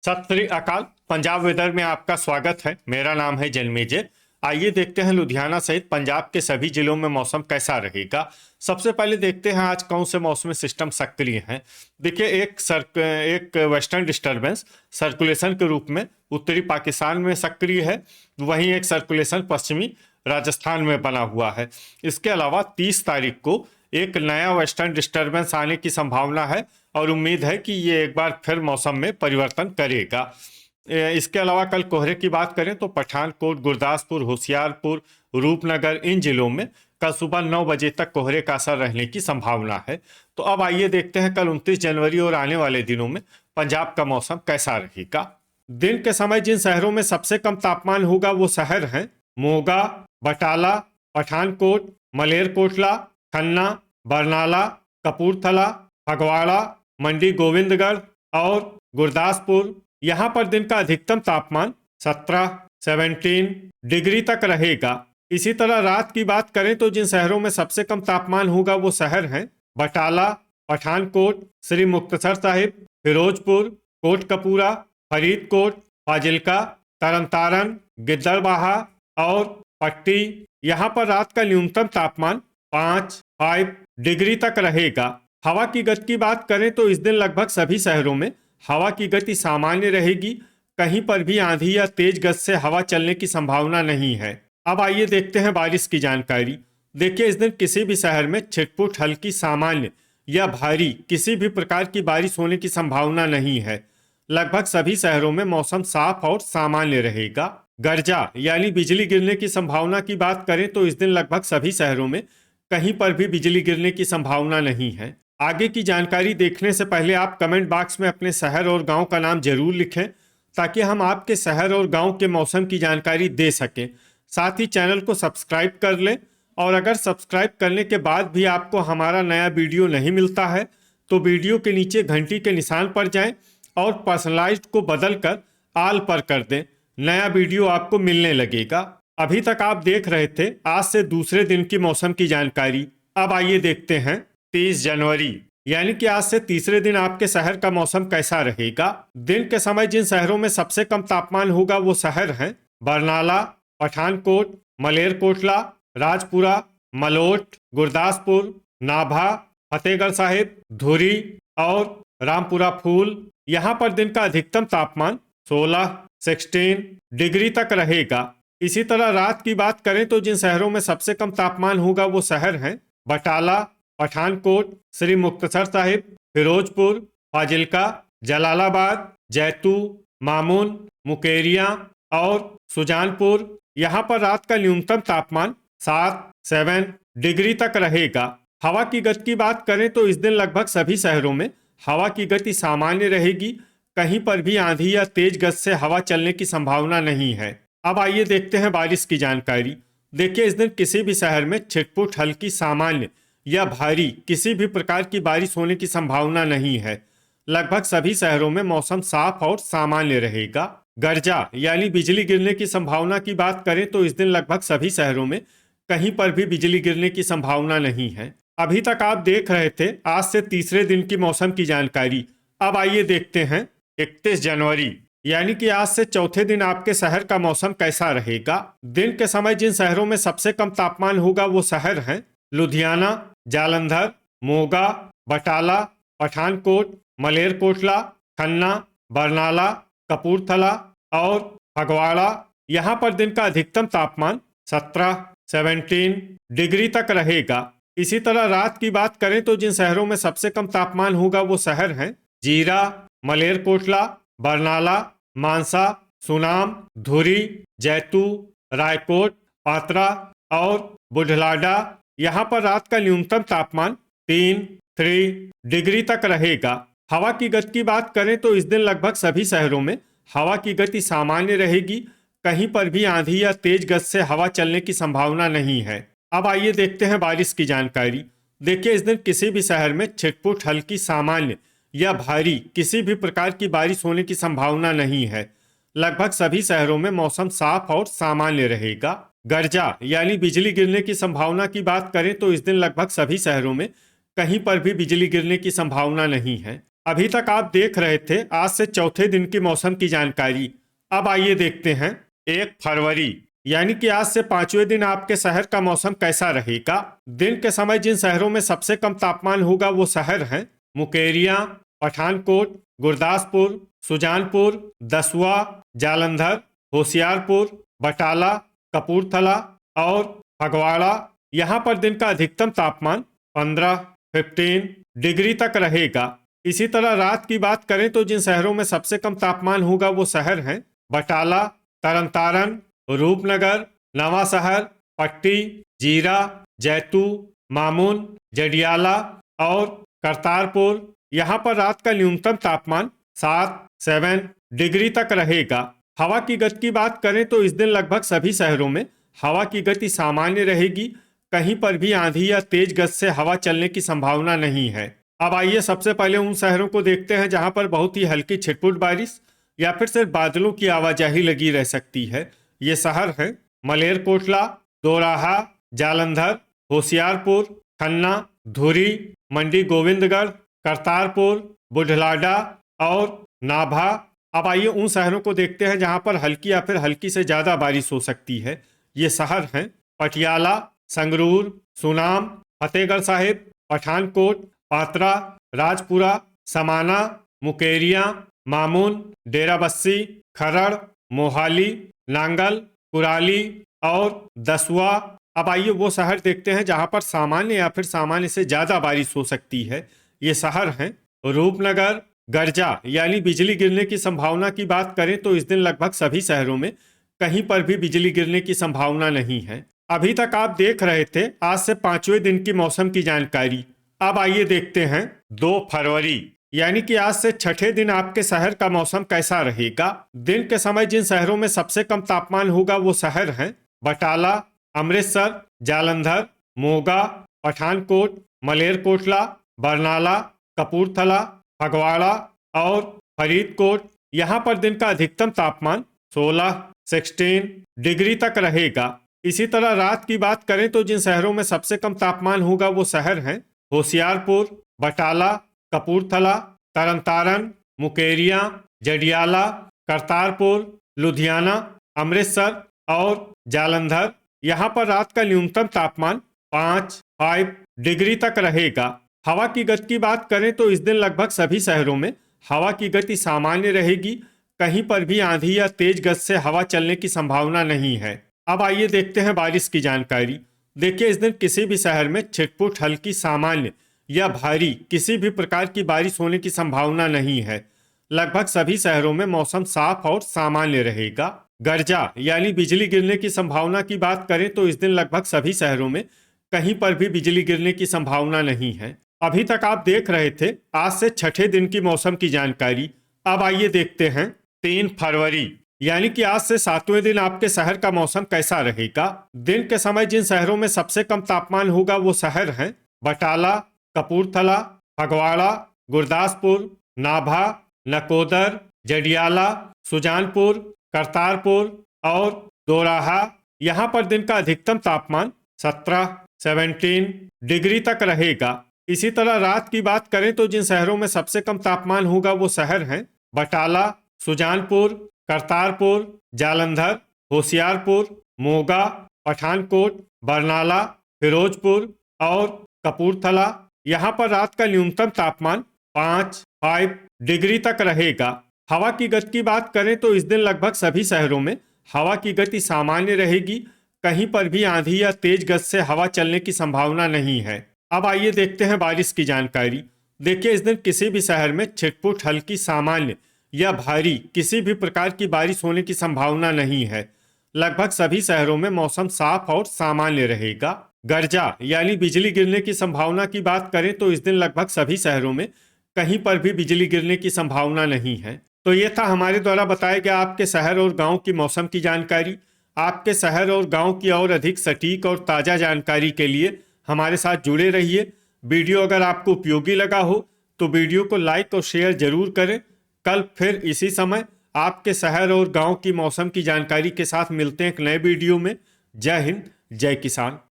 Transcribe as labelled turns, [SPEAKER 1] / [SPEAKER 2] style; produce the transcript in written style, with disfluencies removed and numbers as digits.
[SPEAKER 1] सत श्री अकाल। पंजाब वेदर में आपका स्वागत है। मेरा नाम है जन्मेजय। आइए देखते हैं लुधियाना सहित पंजाब के सभी जिलों में मौसम कैसा रहेगा। सबसे पहले देखते हैं आज कौन से मौसमी सिस्टम सक्रिय हैं। देखिए, एक वेस्टर्न डिस्टर्बेंस सर्कुलेशन के रूप में उत्तरी पाकिस्तान में सक्रिय है। वहीं एक सर्कुलेशन पश्चिमी राजस्थान में बना हुआ है। इसके अलावा 30 तारीख को एक नया वेस्टर्न डिस्टर्बेंस आने की संभावना है और उम्मीद है कि ये एक बार फिर मौसम में परिवर्तन करेगा। इसके अलावा कल कोहरे की बात करें तो पठानकोट, गुरदासपुर, होशियारपुर, रूपनगर इन जिलों में कल सुबह 9 बजे तक कोहरे का असर रहने की संभावना है। तो अब आइए देखते हैं कल 29 जनवरी और आने वाले दिनों में पंजाब का मौसम कैसा रहेगा। दिन के समय जिन शहरों में सबसे कम तापमान होगा वो शहर हैं मोगा, बटाला, पठानकोट, मलेरकोटला, खन्ना, बरनाला, कपूरथला, फगवाड़ा, मंडी गोविंदगढ़ और गुरदासपुर। यहाँ पर दिन का अधिकतम तापमान 17 डिग्री तक रहेगा। इसी तरह रात की बात करें तो जिन शहरों में सबसे कम तापमान होगा वो शहर हैं बटाला, पठानकोट, श्री मुक्तसर साहिब, फिरोजपुर, कोटकपूरा, फरीदकोट, फाजिल्का, तरनतारन, गिद्दड़बाहा और पट्टी। यहाँ पर रात का न्यूनतम तापमान 5 डिग्री तक रहेगा। हवा की गति की बात करें तो इस दिन लगभग सभी शहरों में हवा की गति सामान्य रहेगी। कहीं पर भी आंधी या तेज गति से हवा चलने की संभावना नहीं है। अब आइए देखते हैं बारिश की जानकारी। देखिए, इस दिन किसी भी शहर में छिटपुट, हल्की, सामान्य या भारी किसी भी प्रकार की बारिश होने की संभावना नहीं है। लगभग सभी शहरों में मौसम साफ और सामान्य रहेगा। गर्जा यानी बिजली गिरने की संभावना की बात करें तो इस दिन लगभग सभी शहरों में कहीं पर भी बिजली गिरने की संभावना नहीं है। आगे की जानकारी देखने से पहले आप कमेंट बॉक्स में अपने शहर और गांव का नाम जरूर लिखें ताकि हम आपके शहर और गांव के मौसम की जानकारी दे सकें। साथ ही चैनल को सब्सक्राइब कर लें और अगर सब्सक्राइब करने के बाद भी आपको हमारा नया वीडियो नहीं मिलता है तो वीडियो के नीचे घंटी के निशान पर जाएं और पर्सनलाइज्ड को बदल कर आल पर कर दें। नया वीडियो आपको मिलने लगेगा। अभी तक आप देख रहे थे आज से दूसरे दिन की मौसम की जानकारी। अब आइए देखते हैं 30 जनवरी यानी कि आज से तीसरे दिन आपके शहर का मौसम कैसा रहेगा। दिन के समय जिन शहरों में सबसे कम तापमान होगा वो शहर हैं बरनाला, पठानकोट, मलेरकोटला, राजपुरा, मलोट, गुरदासपुर, नाभा, फतेहगढ़ साहिब, धुरी और रामपुरा फूल। यहाँ पर दिन का अधिकतम तापमान 16 डिग्री तक रहेगा। इसी तरह रात की बात करें तो जिन शहरों में सबसे कम तापमान होगा वो शहर हैं बटाला, पठानकोट, श्री मुक्तसर साहिब, फिरोजपुर, फाजिल्का, जलालाबाद, जैतू, मामून, मुकेरिया और सुजानपुर। यहाँ पर रात का न्यूनतम तापमान 7 डिग्री तक रहेगा। हवा की गति की बात करें तो इस दिन लगभग सभी शहरों में हवा की गति सामान्य रहेगी। कहीं पर भी आंधी या तेज गति से हवा चलने की संभावना नहीं है। अब आइए देखते हैं बारिश की जानकारी। देखिए, इस दिन किसी भी शहर में छिटपुट, हल्की, सामान्य या भारी किसी भी प्रकार की बारिश होने की संभावना नहीं है। लगभग सभी शहरों में मौसम साफ और सामान्य रहेगा। गर्जा यानी बिजली गिरने की संभावना की बात करें तो इस दिन लगभग सभी शहरों में कहीं पर भी बिजली गिरने की संभावना नहीं है। अभी तक आप देख रहे थे आज से तीसरे दिन की मौसम की जानकारी। अब आइए देखते हैं 31 जनवरी यानी कि आज से चौथे दिन आपके शहर का मौसम कैसा रहेगा। दिन के समय जिन शहरों में सबसे कम तापमान होगा वो शहर हैं लुधियाना, जालंधर, मोगा, बटाला, पठानकोट, मलेरकोटला, खन्ना, बरनाला, कपूरथला और फगवाड़ा। यहाँ पर दिन का अधिकतम तापमान 17 डिग्री तक रहेगा। इसी तरह रात की बात करें तो जिन शहरों में सबसे कम तापमान होगा वो शहर हैं जीरा, मलेरकोटला, बरनाला, मानसा, सुनाम, धुरी, जैतू, रायकोट, पात्रा और बुढ़लाडा। यहाँ पर रात का न्यूनतम तापमान 3 डिग्री तक रहेगा। हवा की गति की बात करें तो इस दिन लगभग सभी शहरों में हवा की गति सामान्य रहेगी। कहीं पर भी आंधी या तेज गति से हवा चलने की संभावना नहीं है। अब आइए देखते हैं बारिश की जानकारी। देखिए, इस दिन किसी भी शहर में छिटपुट, हल्की, सामान्य या भारी किसी भी प्रकार की बारिश होने की संभावना नहीं है। लगभग सभी शहरों में मौसम साफ और सामान्य रहेगा। गर्जा यानी बिजली गिरने की संभावना की बात करें तो इस दिन लगभग सभी शहरों में कहीं पर भी बिजली गिरने की संभावना नहीं है। अभी तक आप देख रहे थे आज से चौथे दिन की मौसम की जानकारी। अब आइए देखते हैं 1 फरवरी यानी कि आज से 5वें दिन आपके शहर का मौसम कैसा रहेगा। दिन के समय जिन शहरों में सबसे कम तापमान होगा वो शहर हैं मुकेरियां, पठानकोट, गुरदासपुर, सुजानपुर, दसुआ, जालंधर, होशियारपुर, बटाला, कपूरथला और फगवाड़ा। यहाँ पर दिन का अधिकतम तापमान 15 डिग्री तक रहेगा। इसी तरह रात की बात करें तो जिन शहरों में सबसे कम तापमान होगा वो शहर हैं बटाला, तरनतारन, रूपनगर, नवा शहर, पट्टी, जीरा, जैतू, मामून, जडियाला और करतारपुर। यहाँ पर रात का न्यूनतम तापमान 7 डिग्री तक रहेगा। हवा की गति की बात करें तो इस दिन लगभग सभी शहरों में हवा की गति सामान्य रहेगी। कहीं पर भी आंधी या तेज गति से हवा चलने की संभावना नहीं है। अब आइए सबसे पहले उन शहरों को देखते हैं जहां पर बहुत ही हल्की छिटपुट बारिश या फिर सिर्फ बादलों की आवाजाही लगी रह सकती है। ये शहर हैं मलेरकोटला, दोराहा, जालंधर, होशियारपुर, खन्ना, धुरी, मंडी गोविंदगढ़, करतारपुर, बुढ़लाडा और नाभा। अब आइए उन शहरों को देखते हैं जहां पर हल्की या फिर हल्की से ज्यादा बारिश हो सकती है। ये शहर हैं पटियाला, संगरूर, सुनाम, फतेहगढ़ साहिब, पठानकोट, पात्रा, राजपुरा, समाना, मुकेरियां, मामून, डेराबस्सी, खरड़, मोहाली, नांगल, कुराली और दसुआ। अब आइए वो शहर देखते हैं जहां पर सामान्य या फिर सामान्य से ज्यादा बारिश हो सकती है। ये शहर हैं रूपनगर, गर्जा यानी बिजली गिरने की संभावना की बात करें तो इस दिन लगभग सभी शहरों में कहीं पर भी बिजली गिरने की संभावना नहीं है। अभी तक आप देख रहे थे आज से 5वें दिन की मौसम की जानकारी। अब आइए देखते हैं 2 फरवरी यानी कि आज से छठे दिन आपके शहर का मौसम कैसा रहेगा। दिन के समय जिन शहरों में सबसे कम तापमान होगा वो शहर हैं बटाला, अमृतसर, जालंधर, मोगा, पठानकोट, मलेरकोटला, बरनाला, कपूरथला, फगवाड़ा और फरीदकोट। यहाँ पर दिन का अधिकतम तापमान 16 डिग्री तक रहेगा। इसी तरह रात की बात करें तो जिन शहरों में सबसे कम तापमान होगा वो शहर हैं होशियारपुर, बटाला, कपूरथला, तरनतारन, मुकेरियां, जडियाला, करतारपुर, लुधियाना, अमृतसर और जालंधर। यहाँ पर रात का न्यूनतम तापमान 5 डिग्री तक रहेगा। हवा की गति की बात करें तो इस दिन लगभग सभी शहरों में हवा की गति सामान्य रहेगी। कहीं पर भी आंधी या तेज गति से हवा चलने की संभावना नहीं है। अब आइए देखते हैं बारिश की जानकारी। देखिए इस दिन किसी भी शहर में छिटपुट हल्की सामान्य या भारी किसी भी प्रकार की बारिश होने की संभावना नहीं है। लगभग सभी शहरों में मौसम साफ और सामान्य रहेगा। गर्जा यानी बिजली गिरने की संभावना की बात करें तो इस दिन लगभग सभी शहरों में कहीं पर भी बिजली गिरने की संभावना नहीं है। अभी तक आप देख रहे थे आज से छठे दिन की मौसम की जानकारी। अब आइए देखते हैं 3 फरवरी यानी कि आज से 7वें दिन आपके शहर का मौसम कैसा रहेगा। दिन के समय जिन शहरों में सबसे कम तापमान होगा वो शहर हैं बटाला, कपूरथला, फगवाड़ा, गुरदासपुर, नाभा, नकोदर, जडियाला, सुजानपुर, करतारपुर और दोराहा। यहाँ पर दिन का अधिकतम तापमान 17 डिग्री तक रहेगा। इसी तरह रात की बात करें तो जिन शहरों में सबसे कम तापमान होगा वो शहर हैं बटाला, सुजानपुर, करतारपुर, जालंधर, होशियारपुर, मोगा, पठानकोट, बरनाला, फिरोजपुर और कपूरथला। यहाँ पर रात का न्यूनतम तापमान 5 डिग्री तक रहेगा। हवा की गति की बात करें तो इस दिन लगभग सभी शहरों में हवा की गति सामान्य रहेगी। कहीं पर भी आंधी या तेज गति से हवा चलने की संभावना नहीं है। अब आइए देखते हैं बारिश की जानकारी। देखिए इस दिन किसी भी शहर में छिटपुट हल्की सामान्य या भारी किसी भी प्रकार की बारिश होने की संभावना नहीं है। लगभग सभी शहरों में मौसम साफ और सामान्य रहेगा। गर्जा यानी बिजली गिरने की संभावना की बात करें तो इस दिन लगभग सभी शहरों में कहीं पर भी बिजली गिरने की संभावना नहीं है। तो ये था हमारे द्वारा बताया गया आपके शहर और गांव की मौसम की जानकारी। आपके शहर और गांव की और अधिक सटीक और ताज़ा जानकारी के लिए हमारे साथ जुड़े रहिए। वीडियो अगर आपको उपयोगी लगा हो तो वीडियो को लाइक और शेयर जरूर करें। कल फिर इसी समय आपके शहर और गांव की मौसम की जानकारी के साथ मिलते हैं एक नए वीडियो में। जय हिंद, जय किसान।